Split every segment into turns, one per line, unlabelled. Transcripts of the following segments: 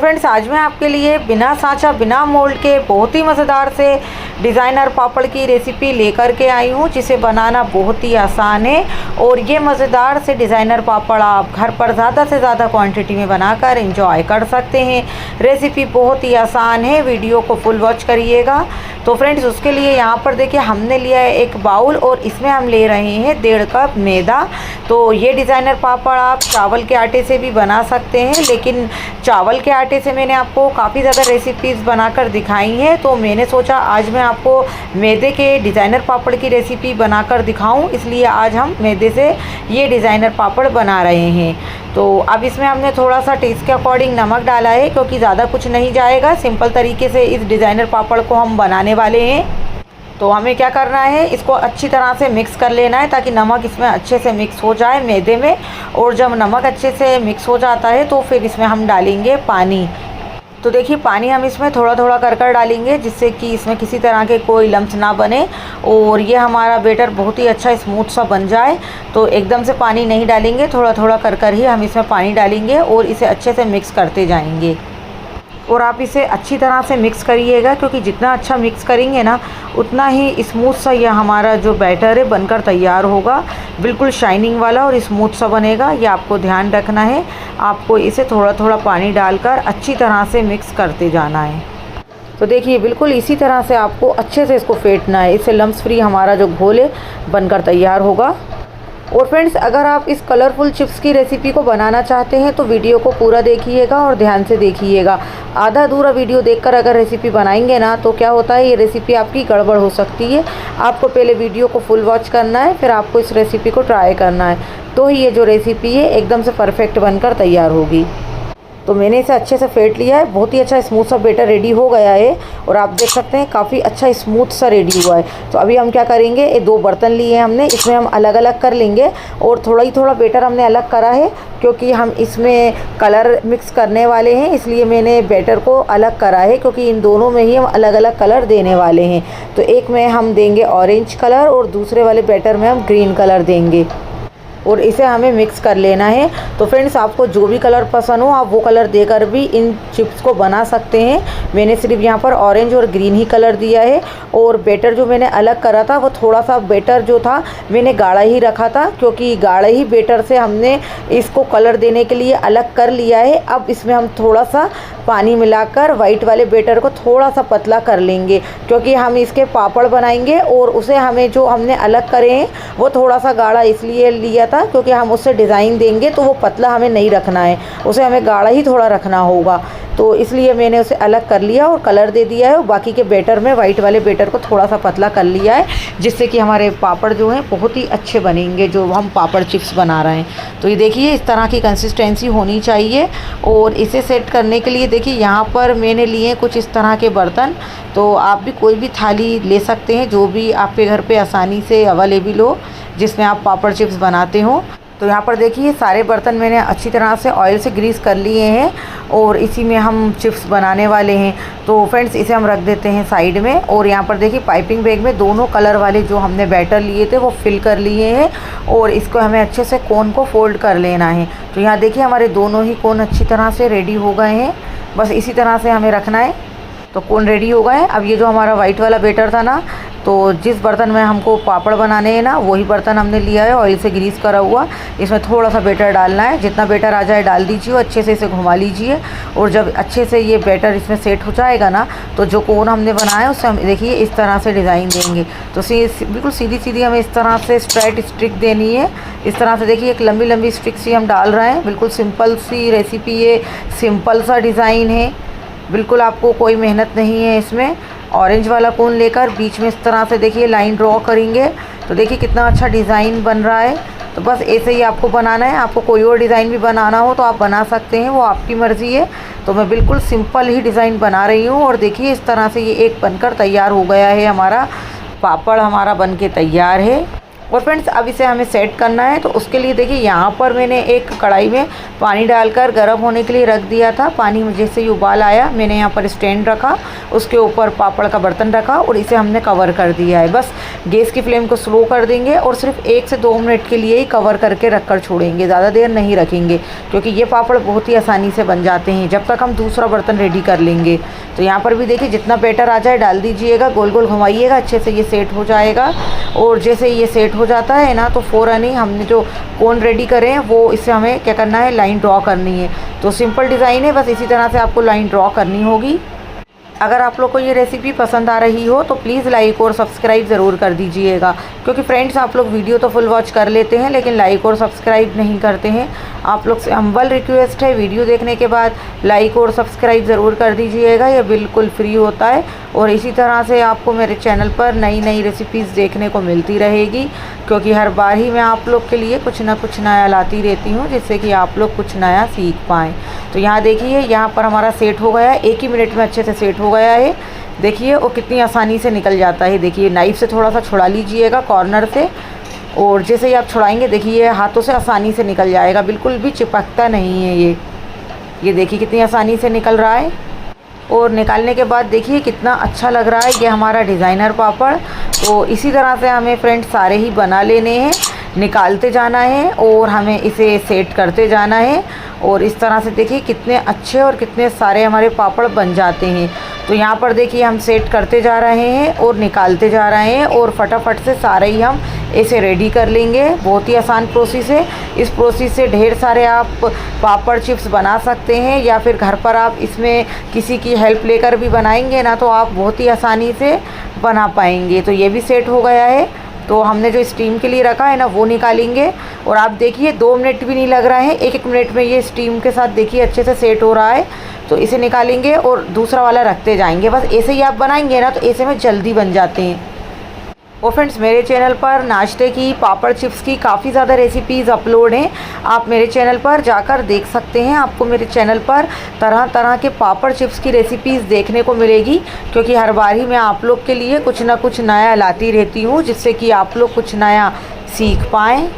Friends, आज मैं आपके लिए बिना सांचा बिना मोल्ड के बहुत ही मज़ेदार से डिज़ाइनर पापड़ की रेसिपी लेकर के आई हूँ, जिसे बनाना बहुत ही आसान है। और ये मज़ेदार से डिज़ाइनर पापड़ आप घर पर ज़्यादा से ज़्यादा क्वांटिटी में बनाकर एंजॉय कर सकते हैं। रेसिपी बहुत ही आसान है, वीडियो को फुल वॉच करिएगा। तो फ्रेंड्स, उसके लिए यहाँ पर देखिए हमने लिया है एक बाउल और इसमें हम ले रहे हैं 1.5 कप मैदा। तो ये डिज़ाइनर पापड़ आप चावल के आटे से भी बना सकते हैं, लेकिन चावल के आटे से मैंने आपको काफ़ी ज़्यादा रेसिपीज़ बनाकर दिखाई हैं, तो मैंने सोचा आज मैं आपको मैदे के डिज़ाइनर पापड़ की रेसिपी बनाकर दिखाऊं, इसलिए आज हम मैदे से ये डिज़ाइनर पापड़ बना रहे हैं। तो अब इसमें हमने थोड़ा सा टेस्ट के अकॉर्डिंग नमक डाला है, क्योंकि ज़्यादा कुछ नहीं जाएगा। सिंपल तरीके से इस डिज़ाइनर पापड़ को हम बनाने वाले हैं। तो हमें क्या करना है, इसको अच्छी तरह से मिक्स कर लेना है ताकि नमक इसमें अच्छे से मिक्स हो जाए मैदे में। और जब नमक अच्छे से मिक्स हो जाता है तो फिर इसमें हम डालेंगे पानी। तो देखिए पानी हम इसमें थोड़ा थोड़ा कर डालेंगे, जिससे कि इसमें किसी तरह के कोई लम्स ना बने और ये हमारा बैटर बहुत ही अच्छा स्मूथ सा बन जाए। तो एकदम से पानी नहीं डालेंगे, थोड़ा थोड़ा कर ही हम इसमें पानी डालेंगे और इसे अच्छे से मिक्स करते जाएंगे। और आप इसे अच्छी तरह से मिक्स करिएगा, क्योंकि जितना अच्छा मिक्स करेंगे ना उतना ही स्मूथ सा यह हमारा जो बैटर है बनकर तैयार होगा। बिल्कुल शाइनिंग वाला और स्मूथ सा बनेगा, ये आपको ध्यान रखना है। आपको इसे थोड़ा थोड़ा पानी डालकर अच्छी तरह से मिक्स करते जाना है। तो देखिए बिल्कुल इसी तरह से आपको अच्छे से इसको फेंटना है, इससे लम्स फ्री हमारा जो घोल है बनकर तैयार होगा। और फ्रेंड्स, अगर आप इस कलरफुल चिप्स की रेसिपी को बनाना चाहते हैं तो वीडियो को पूरा देखिएगा और ध्यान से देखिएगा। आधा अधूरा वीडियो देखकर अगर रेसिपी बनाएंगे ना तो क्या होता है, ये रेसिपी आपकी गड़बड़ हो सकती है। आपको पहले वीडियो को फुल वॉच करना है, फिर आपको इस रेसिपी को ट्राई करना है, तो ही ये जो रेसिपी है एकदम से परफेक्ट बनकर तैयार होगी। तो मैंने इसे अच्छे से फेंट लिया है, बहुत ही अच्छा स्मूथ सा बैटर रेडी हो गया है। और आप देख सकते हैं काफ़ी अच्छा स्मूथ सा रेडी हुआ है। तो अभी हम क्या करेंगे, ये 2 बर्तन लिए हैं हमने, इसमें हम अलग अलग कर लेंगे। और थोड़ा बैटर हमने अलग करा है, क्योंकि हम इसमें कलर मिक्स करने वाले हैं, इसलिए मैंने बैटर को अलग करा है, क्योंकि इन दोनों में ही हम अलग अलग कलर देने वाले हैं। तो एक में हम देंगे ऑरेंज कलर और दूसरे वाले बैटर में हम ग्रीन कलर देंगे और इसे हमें मिक्स कर लेना है। तो फ्रेंड्स, आपको जो भी कलर पसंद हो आप वो कलर देकर भी इन चिप्स को बना सकते हैं। मैंने सिर्फ यहाँ पर ऑरेंज और ग्रीन ही कलर दिया है। और बैटर जो मैंने अलग करा था वो थोड़ा सा बैटर जो था मैंने गाढ़ा ही रखा था, क्योंकि गाढ़े ही बैटर से हमने इसको कलर देने के लिए अलग कर लिया है। अब इसमें हम थोड़ा सा पानी मिलाकर वाइट वाले बैटर को थोड़ा सा पतला कर लेंगे, क्योंकि हम इसके पापड़ बनाएंगे। और उसे हमें जो हमने अलग करे हैं वो थोड़ा सा गाढ़ा इसलिए लिया था क्योंकि हम उससे डिज़ाइन देंगे, तो वो पतला हमें नहीं रखना है, उसे हमें गाढ़ा ही थोड़ा रखना होगा। तो इसलिए मैंने उसे अलग कर लिया और कलर दे दिया है। और बाकी के बैटर में वाइट वाले बैटर को थोड़ा सा पतला कर लिया है, जिससे कि हमारे पापड़ जो हैं बहुत ही अच्छे बनेंगे, जो हम पापड़ चिप्स बना रहे हैं। तो ये देखिए इस तरह की कंसिस्टेंसी होनी चाहिए। और इसे सेट करने के लिए देखिए यहाँ पर मैंने लिए कुछ इस तरह के बर्तन। तो आप भी कोई भी थाली ले सकते हैं जो भी आपके घर पे आसानी से अवेलेबल हो, जिसमें आप पापड़ चिप्स बनाते हो। तो यहाँ पर देखिए सारे बर्तन मैंने अच्छी तरह से ऑयल से ग्रीस कर लिए हैं और इसी में हम चिप्स बनाने वाले हैं। तो फ्रेंड्स, इसे हम रख देते हैं साइड में। और यहाँ पर देखिए पाइपिंग बैग में दोनों कलर वाले जो हमने बैटर लिए थे वो फिल कर लिए हैं और इसको हमें अच्छे से कोन को फोल्ड कर लेना है। तो यहाँ देखिए हमारे दोनों ही कोन अच्छी तरह से रेडी हो गए हैं, बस इसी तरह से हमें रखना है। तो कोन रेडी हो गए। अब ये जो हमारा वाइट वाला बैटर था ना, तो जिस बर्तन में हमको पापड़ बनाने हैं ना वही बर्तन हमने लिया है ऑयल से ग्रीस करा हुआ। इसमें थोड़ा सा बैटर डालना है, जितना बैटर आ जाए डाल दीजिए और अच्छे से इसे घुमा लीजिए। और जब अच्छे से ये बैटर इसमें सेट हो जाएगा ना, तो जो कोन हमने बनाया है उससे हम देखिए इस तरह से डिज़ाइन देंगे। तो बिल्कुल सीधी सीधी हमें इस तरह से स्ट्राइट स्ट्रिक देनी है। इस तरह से देखिए एक लंबी लंबी स्ट्रिक सी हम डाल रहे हैं। बिल्कुल सिंपल सी रेसिपी है, सिंपल सा डिज़ाइन है, बिल्कुल आपको कोई मेहनत नहीं है इसमें। ऑरेंज वाला कोन लेकर बीच में इस तरह से देखिए लाइन ड्रॉ करेंगे, तो देखिए कितना अच्छा डिज़ाइन बन रहा है। तो बस ऐसे ही आपको बनाना है। आपको कोई और डिज़ाइन भी बनाना हो तो आप बना सकते हैं, वो आपकी मर्ज़ी है। तो मैं बिल्कुल सिंपल ही डिज़ाइन बना रही हूँ। और देखिए इस तरह से ये एक बनकर तैयार हो गया है, हमारा पापड़ हमारा बन के तैयार है। और फ्रेंड्स अब इसे हमें सेट करना है। तो उसके लिए देखिए यहाँ पर मैंने एक कढ़ाई में पानी डालकर गर्म होने के लिए रख दिया था। पानी में जैसे ही उबाल आया मैंने यहाँ पर स्टैंड रखा, उसके ऊपर पापड़ का बर्तन रखा और इसे हमने कवर कर दिया है। बस गैस की फ्लेम को स्लो कर देंगे और सिर्फ 1 से 2 मिनट के लिए ही कवर करके रख कर छोड़ेंगे, ज़्यादा देर नहीं रखेंगे क्योंकि ये पापड़ बहुत ही आसानी से बन जाते हैं जब तक हम दूसरा बर्तन रेडी कर लेंगे। तो यहाँ पर भी देखिए जितना बैटर आ जाए डाल दीजिएगा, गोल गोल घुमाइएगा, अच्छे से ये सेट हो जाएगा। और जैसे ये सेट हो जाता है ना तो फ़ौरन ही हमने जो कोन रेडी करे हैं वो इससे हमें क्या करना है, लाइन ड्रॉ करनी है। तो सिंपल डिज़ाइन है, बस इसी तरह से आपको लाइन ड्रॉ करनी होगी। अगर आप लोग को ये रेसिपी पसंद आ रही हो तो प्लीज़ लाइक और सब्सक्राइब ज़रूर कर दीजिएगा, क्योंकि फ्रेंड्स आप लोग वीडियो तो फुल वॉच कर लेते हैं लेकिन लाइक और सब्सक्राइब नहीं करते हैं। आप लोग से हम्बल रिक्वेस्ट है, वीडियो देखने के बाद लाइक और सब्सक्राइब ज़रूर कर दीजिएगा, ये बिल्कुल फ्री होता है। और इसी तरह से आपको मेरे चैनल पर नई नई रेसिपीज़ देखने को मिलती रहेगी, क्योंकि हर बार ही मैं आप लोग के लिए कुछ ना कुछ नया लाती रहती हूँ जिससे कि आप लोग कुछ नया सीख पाएँ। तो यहाँ देखिए यहाँ पर हमारा सेट हो गया है, 1 ही मिनट में अच्छे से सेट हो गया है। देखिए वो कितनी आसानी से निकल जाता है। देखिए नाइफ़ से थोड़ा सा छुड़ा लीजिएगा कॉर्नर से, और जैसे ही आप छुड़ाएंगे देखिए हाथों से आसानी से निकल जाएगा, बिल्कुल भी चिपकता नहीं है ये देखिए कितनी आसानी से निकल रहा है। और निकालने के बाद देखिए कितना अच्छा लग रहा है ये हमारा डिज़ाइनर पापड़। तो इसी तरह से हमें फ्रेंड्स सारे ही बना लेने हैं, निकालते जाना है और हमें इसे सेट करते जाना है। और इस तरह से देखिए कितने अच्छे और कितने सारे हमारे पापड़ बन जाते हैं। तो यहाँ पर देखिए हम सेट करते जा रहे हैं और निकालते जा रहे हैं और फटाफट से सारे ही हम इसे रेडी कर लेंगे। बहुत ही आसान प्रोसेस है, इस प्रोसेस से ढेर सारे आप पापड़ चिप्स बना सकते हैं, या फिर घर पर आप इसमें किसी की हेल्प लेकर भी बनाएंगे ना तो आप बहुत ही आसानी से बना पाएंगे। तो ये भी सेट हो गया है। तो हमने जो स्टीम के लिए रखा है ना वो निकालेंगे, और आप देखिए 2 मिनट भी नहीं लग रहा है, 1-1 मिनट में ये स्टीम के साथ देखिए अच्छे से सेट हो रहा है। तो इसे निकालेंगे और दूसरा वाला रखते जाएंगे। बस ऐसे ही आप बनाएंगे ना तो ऐसे में जल्दी बन जाते हैं। और फ्रेंड्स मेरे चैनल पर नाश्ते की, पापड़ चिप्स की काफ़ी ज़्यादा रेसिपीज़ अपलोड हैं, आप मेरे चैनल पर जाकर देख सकते हैं। आपको मेरे चैनल पर तरह तरह के पापड़ चिप्स की रेसिपीज़ देखने को मिलेगी, क्योंकि हर बार ही मैं आप लोग के लिए कुछ ना कुछ नया लाती रहती हूँ जिससे कि आप लोग कुछ नया सीख पाएँ।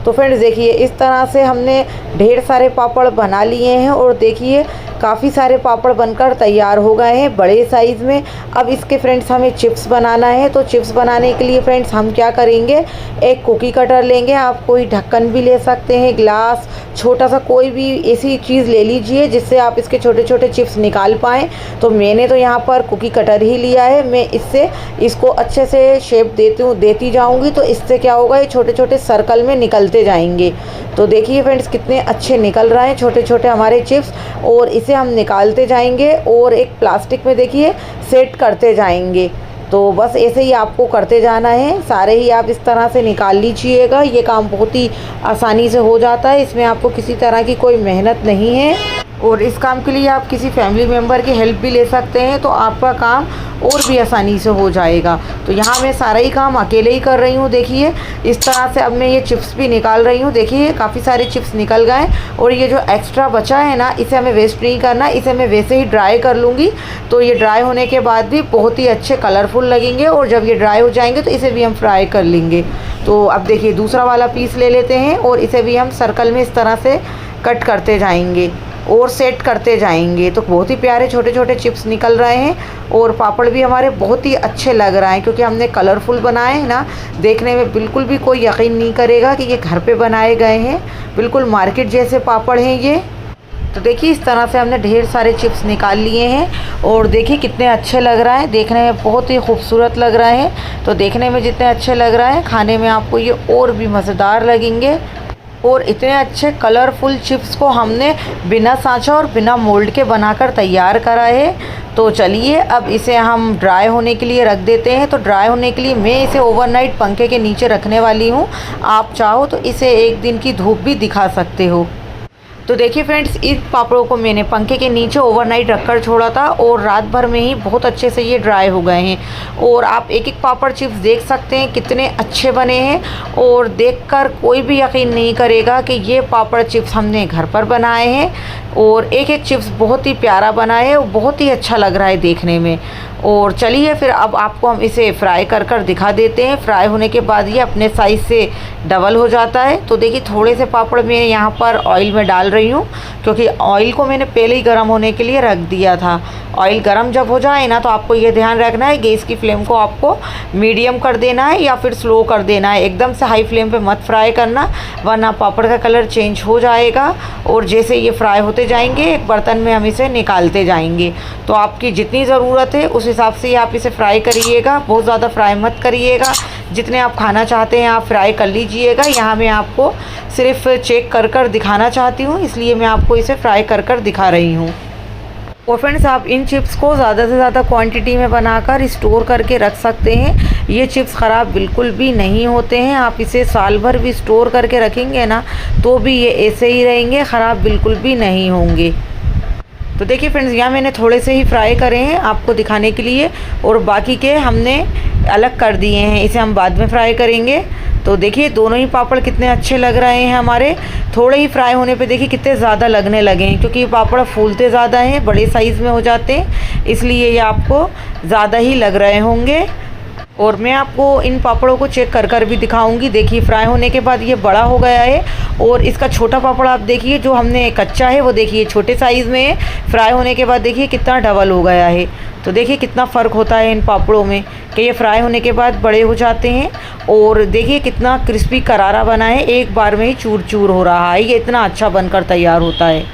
तो फ्रेंड्स देखिए इस तरह से हमने ढेर सारे पापड़ बना लिए हैं और देखिए काफ़ी सारे पापड़ बनकर तैयार हो गए हैं बड़े साइज़ में। अब इसके फ्रेंड्स हमें चिप्स बनाना है। तो चिप्स बनाने के लिए फ्रेंड्स हम क्या करेंगे, एक कुकी कटर लेंगे, आप कोई ढक्कन भी ले सकते हैं, ग्लास, छोटा सा कोई भी ऐसी चीज़ ले लीजिए जिससे आप इसके छोटे छोटे चिप्स निकाल पाएँ। तो मैंने तो यहाँ पर कुकी कटर ही लिया है, मैं इससे इसको अच्छे से शेप देती जाऊँगी। तो इससे क्या होगा, ये छोटे छोटे सर्कल में निकलते जाएंगे। तो देखिए फ्रेंड्स कितने अच्छे निकल रहे हैं छोटे छोटे हमारे चिप्स, और इसे हम निकालते जाएंगे और एक प्लास्टिक में देखिए सेट करते जाएंगे। तो बस ऐसे ही आपको करते जाना है, सारे ही आप इस तरह से निकाल लीजिएगा। ये काम बहुत ही आसानी से हो जाता है, इसमें आपको किसी तरह की कोई मेहनत नहीं है। और इस काम के लिए आप किसी फैमिली मेम्बर की हेल्प भी ले सकते हैं, तो आपका काम और भी आसानी से हो जाएगा। तो यहाँ मैं सारा ही काम अकेले ही कर रही हूँ। देखिए इस तरह से अब मैं ये चिप्स भी निकाल रही हूँ। देखिए काफ़ी सारे चिप्स निकल गए, और ये जो एक्स्ट्रा बचा है ना इसे हमें वेस्ट नहीं करना, इसे मैं वैसे ही ड्राई कर लूँगी। तो ये ड्राई होने के बाद भी बहुत ही अच्छे कलरफुल लगेंगे, और जब ये ड्राई हो जाएंगे तो इसे भी हम फ्राई कर लेंगे। तो अब देखिए दूसरा वाला पीस ले लेते हैं और इसे भी हम सर्कल में इस तरह से कट करते जाएंगे और सेट करते जाएंगे। तो बहुत ही प्यारे छोटे छोटे चिप्स निकल रहे हैं, और पापड़ भी हमारे बहुत ही अच्छे लग रहे हैं क्योंकि हमने कलरफुल बनाए हैं ना। देखने में बिल्कुल भी कोई यकीन नहीं करेगा कि ये घर पे बनाए गए हैं, बिल्कुल मार्केट जैसे पापड़ हैं ये। तो देखिए इस तरह से हमने ढेर सारे चिप्स निकाल लिए हैं, और देखिए कितने अच्छे लग रहा है, देखने में बहुत ही खूबसूरत लग रहा है। तो देखने में जितने अच्छे लग रहा है खाने में आपको ये और भी मज़ेदार लगेंगे। और इतने अच्छे कलरफुल चिप्स को हमने बिना सांचा और बिना मोल्ड के बनाकर तैयार करा है। तो चलिए अब इसे हम ड्राई होने के लिए रख देते हैं। तो ड्राई होने के लिए मैं इसे ओवरनाइट पंखे के नीचे रखने वाली हूँ, आप चाहो तो इसे 1 दिन की धूप भी दिखा सकते हो। तो देखिए फ्रेंड्स इस पापड़ों को मैंने पंखे के नीचे ओवरनाइट रखकर छोड़ा था, और रात भर में ही बहुत अच्छे से ये ड्राई हो गए हैं। और आप एक एक पापड़ चिप्स देख सकते हैं कितने अच्छे बने हैं, और देखकर कोई भी यकीन नहीं करेगा कि ये पापड़ चिप्स हमने घर पर बनाए हैं। और एक एक चिप्स बहुत ही प्यारा बना है और बहुत ही अच्छा लग रहा है देखने में। और चलिए फिर अब आपको हम इसे फ्राई कर दिखा देते हैं। फ्राई होने के बाद ये अपने साइज़ से डबल हो जाता है। तो देखिए थोड़े से पापड़ मैं यहाँ पर ऑयल में डाल रही हूँ, क्योंकि ऑयल को मैंने पहले ही गर्म होने के लिए रख दिया था। ऑयल गर्म जब हो जाए ना, तो आपको ये ध्यान रखना है गैस की फ्लेम को आपको मीडियम कर देना है या फिर स्लो कर देना है। एकदम से हाई फ्लेम पे मत फ्राई करना, वरना पापड़ का कलर चेंज हो जाएगा। और जैसे ये फ्राई होते जाएंगे एक बर्तन में हम इसे निकालते जाएंगे। तो आपकी जितनी ज़रूरत है उस हिसाब से आप इसे फ्राई करिएगा, बहुत ज़्यादा फ्राई मत करिएगा। जितने आप खाना चाहते हैं आप फ्राई कर लीजिएगा। यहाँ मैं आपको सिर्फ चेक कर दिखाना चाहती हूँ, इसलिए मैं आपको इसे फ्राई कर दिखा रही हूँ। और फ्रेंड्स, आप इन चिप्स को ज़्यादा से ज़्यादा क्वांटिटी में बनाकर स्टोर करके रख सकते हैं। ये चिप्स ख़राब बिल्कुल भी नहीं होते हैं। आप इसे साल भर भी स्टोर करके रखेंगे ना, तो भी ये ऐसे ही रहेंगे, ख़राब बिल्कुल भी नहीं होंगे। तो देखिए फ्रेंड्स, यहाँ मैंने थोड़े से ही फ्राई करे हैं आपको दिखाने के लिए, और बाकी के हमने अलग कर दिए हैं, इसे हम बाद में फ्राई करेंगे। तो देखिए दोनों ही पापड़ कितने अच्छे लग रहे हैं हमारे। थोड़े ही फ्राई होने पे देखिए कितने ज़्यादा लगने लगे हैं, क्योंकि ये पापड़ फूलते ज़्यादा हैं, बड़े साइज़ में हो जाते हैं, इसलिए ये आपको ज़्यादा ही लग रहे होंगे। और मैं आपको इन पापड़ों को चेक कर भी दिखाऊंगी। देखिए फ्राई होने के बाद ये बड़ा हो गया है, और इसका छोटा पापड़ आप देखिए जो हमने कच्चा है वो देखिए छोटे साइज़ में है। फ्राई होने के बाद देखिए कितना डबल हो गया है। तो देखिए कितना फ़र्क होता है इन पापड़ों में, कि ये फ्राई होने के बाद बड़े हो जाते हैं। और देखिए कितना क्रिस्पी करारा बना है, एक बार में ही चूर चूर हो रहा है। ये इतना अच्छा बनकर तैयार होता है।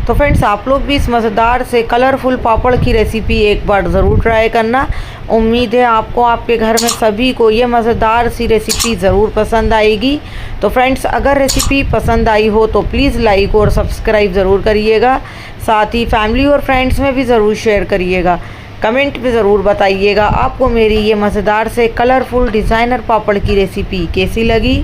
तो फ्रेंड्स, आप लोग भी इस मज़ेदार से कलरफुल पापड़ की रेसिपी एक बार ज़रूर ट्राई करना। उम्मीद है आपको आपके घर में सभी को ये मज़ेदार सी रेसिपी ज़रूर पसंद आएगी। तो फ्रेंड्स, अगर रेसिपी पसंद आई हो तो प्लीज़ लाइक और सब्सक्राइब ज़रूर करिएगा। साथ ही फैमिली और फ्रेंड्स में भी ज़रूर शेयर करिएगा। कमेंट में ज़रूर बताइएगा आपको मेरी ये मज़ेदार से कलरफुल डिज़ाइनर पापड़ की रेसिपी कैसी लगी।